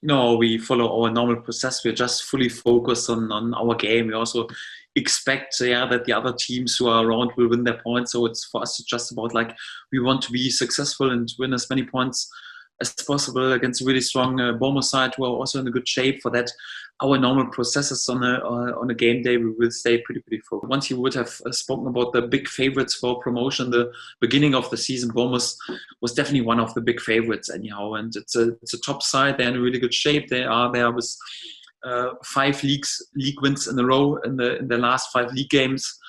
No, we follow our normal process. We're just fully focused on our game. We also expect, that the other teams who are around will win their points. So it's for us it's just about like we want to be successful and win as many points as possible against a really strong Bournemouth side who are also in a good shape. For that, our normal processes on a game day, we will stay pretty focused. Once you would have spoken about the big favorites for promotion, the beginning of the season, Bournemouth was definitely one of the big favorites anyhow, and it's a top side. They're in really good shape. They are there with 5 league wins in a row in the last 5 league games,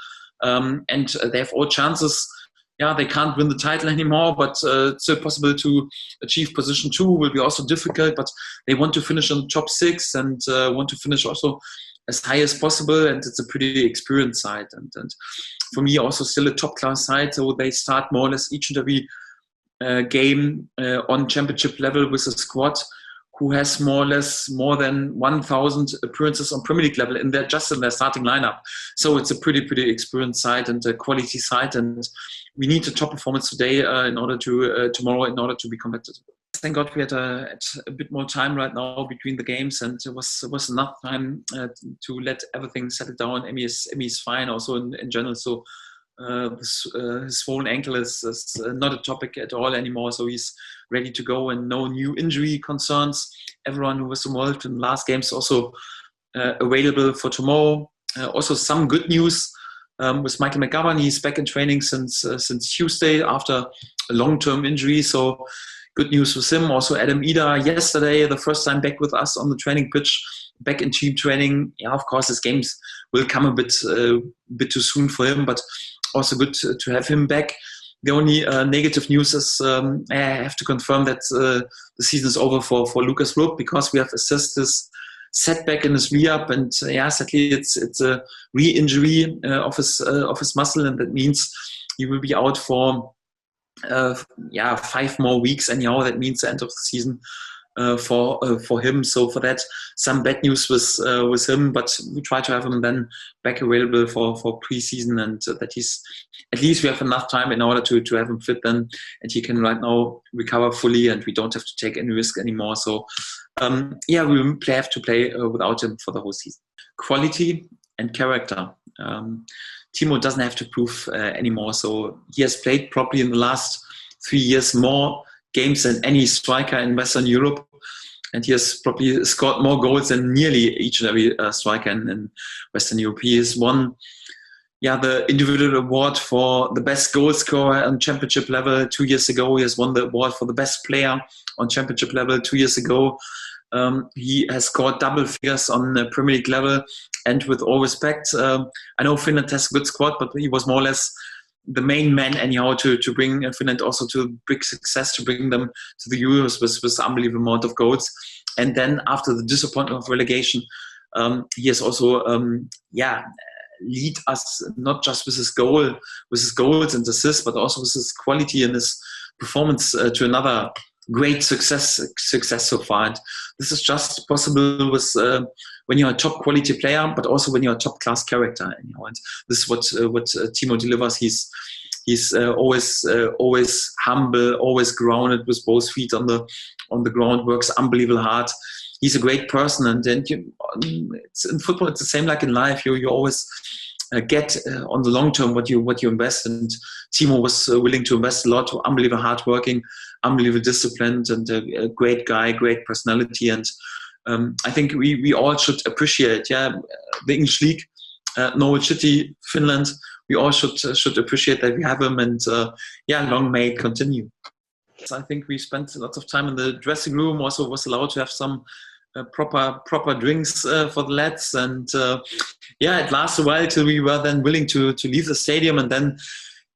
and they have all chances. Yeah, they can't win the title anymore, but it's still possible to achieve position 2. Will be also difficult, but they want to finish on top 6 and want to finish also as high as possible. And it's a pretty experienced side, and for me also still a top class side. So they start more or less each and every game on championship level with a squad who has more or less more than 1,000 appearances on Premier League level in their starting lineup. So it's a pretty experienced side and a quality side, and we need a top performance today in order to tomorrow in order to be competitive. Thank God we had a bit more time right now between the games, and it was enough time to let everything settle down. Emmy is fine also in general, so his swollen ankle is not a topic at all anymore, so he's ready to go and no new injury concerns. Everyone who was involved in the last games is also available for tomorrow. Also some good news with Michael McGovern. He's back in training since Tuesday after a long-term injury, so good news with him. Also Adam Ida yesterday, the first time back with us on the training pitch, back in team training. Yeah, of course his games will come a bit too soon for him, but also good to have him back. The only negative news is I have to confirm that the season is over for Lucas Rupp, because we have assessed this setback in his re-up, and sadly it's a re-injury of his muscle, and that means he will be out for 5 more weeks anyhow. That means the end of the season for him. So for that, some bad news with him, but we try to have him then back available for pre-season, and that he's at least we have enough time in order to have him fit then, and he can right now recover fully, and we don't have to take any risk anymore. So we will have to play without him for the whole season. Quality and character. Timo doesn't have to prove anymore. So he has played probably in the last 3 years more games than any striker in Western Europe, and he has probably scored more goals than nearly each and every striker in Western Europe. He has won the individual award for the best goal scorer on championship level 2 years ago. He has won the award for the best player on championship level 2 years ago. He has scored double figures on the Premier League level, and with all respect, I know Finland has a good squad, but he was more or less the main man anyhow to bring Finland also to big success, to bring them to the Euros with unbelievable amount of goals. And then after the disappointment of relegation, he has also lead us not just with his goals and assists, but also with his quality and his performance to another great success so far. And this is just possible with when you're a top quality player, but also when you're a top class character. And this is what Timo delivers. He's always humble, always grounded with both feet on the ground. Works unbelievable hard. He's a great person, and then it's in football. It's the same like in life. You always get on the long term what you invest, and Timo was willing to invest a lot. Unbelievable hardworking, unbelievable disciplined, and a great guy, great personality. And I think we all should appreciate the English League, Norwich City, Finland. We all should appreciate that we have him, and long may it continue. I think we spent lots of time in the dressing room. Also was allowed to have some proper drinks for the lads, and it lasted a while till we were then willing to leave the stadium. And then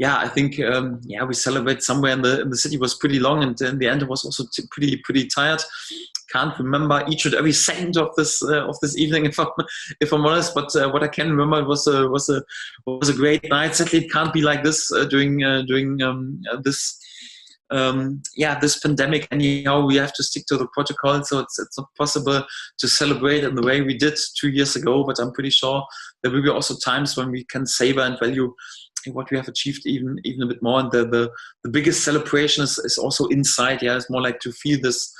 I think we celebrate somewhere in the city. It was pretty long, and in the end it was also pretty tired. Can't remember each and every second of this evening if I'm honest, but what I can remember was a great night. Sadly, it can't be like this during this this pandemic. Anyhow, we have to stick to the protocol, so it's not possible to celebrate in the way we did 2 years ago. But I'm pretty sure there will be also times when we can savor and value what we have achieved even a bit more. And the biggest celebration is also inside. It's more like to feel this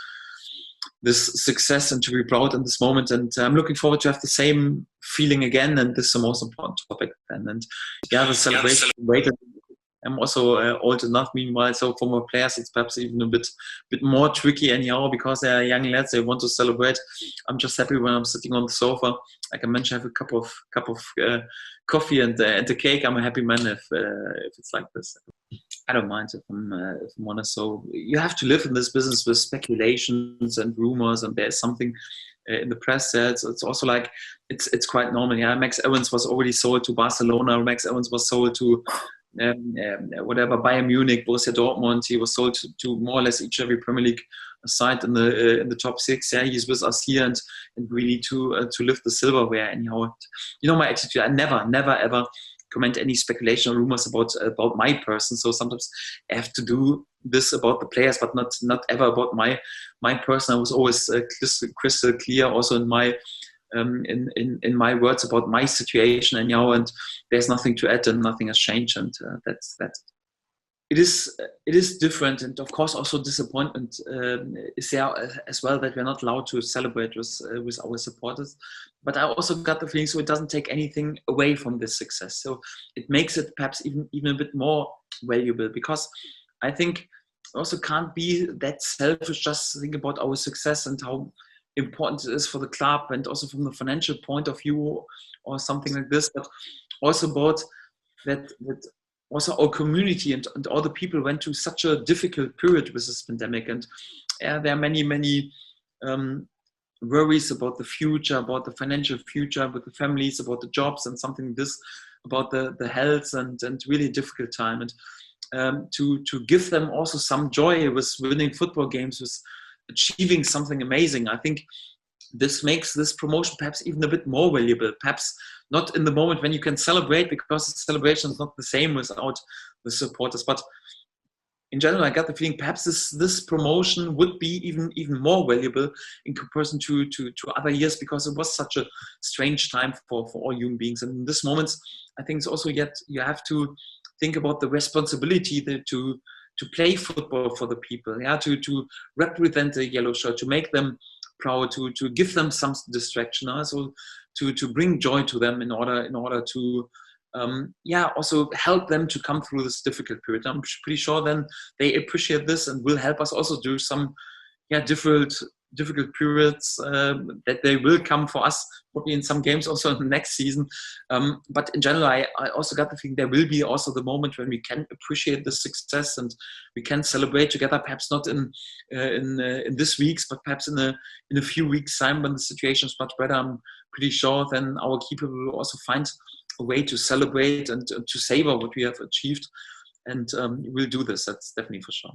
this success and to be proud in this moment. And I'm looking forward to have the same feeling again. And this is the most important topic then. And yeah, the celebration. Wait, I'm also old enough meanwhile, so for more players it's perhaps even a bit more tricky anyhow, because they are young lads, they want to celebrate. I'm just happy when I'm sitting on the sofa, like I mentioned, have a cup of coffee and a cake. I'm a happy man if it's like this. I don't mind if I'm honest. So you have to live in this business with speculations and rumors, and there's something in the press there. It's also like it's quite normal. Yeah, Max Owens was already sold to Barcelona. Max Owens was sold to whatever, Bayern Munich, Borussia Dortmund. He was sold to more or less each every Premier League side in the top 6. Yeah, he's with us here, and we need to lift the silverware anyhow. You know my attitude. I never ever comment any speculation or rumors about my person. So sometimes I have to do this about the players, but not ever about my person. I was always crystal clear also in my in my words about my situation, and there's nothing to add and nothing has changed, and that's it is different. And of course also disappointment is there as well, that we're not allowed to celebrate with our supporters. But I also got the feeling, so it doesn't take anything away from this success, so it makes it perhaps even a bit more valuable, because I think also can't be that selfish, just think about our success and how important it is for the club, and also from the financial point of view or something like this, but also about that also our community and all the people went through such a difficult period with this pandemic. And there are many worries about the future, about the financial future with the families, about the jobs and something like this, about the health, and really difficult time. And to give them also some joy with winning football games, with achieving something amazing, I think this makes this promotion perhaps even a bit more valuable. Perhaps not in the moment when you can celebrate, because the celebration is not the same without the supporters. But in general, I got the feeling perhaps this promotion would be even more valuable in comparison to other years, because it was such a strange time for all human beings. And in this moment, I think it's also yet you have to think about the responsibility to play football for the people, yeah, to represent the yellow shirt, to make them proud, to give them some distraction, also to bring joy to them in order to also help them to come through this difficult period. I'm pretty sure then they appreciate this and will help us also do some difficult periods that they will come for us, probably in some games also in the next season. But in general, I also got the feeling there will be also the moment when we can appreciate the success and we can celebrate together, perhaps not in this weeks, but perhaps in a few weeks' time when the situation is much better. I'm pretty sure then our keeper will also find a way to celebrate and to savor what we have achieved. And we'll do this, that's definitely for sure.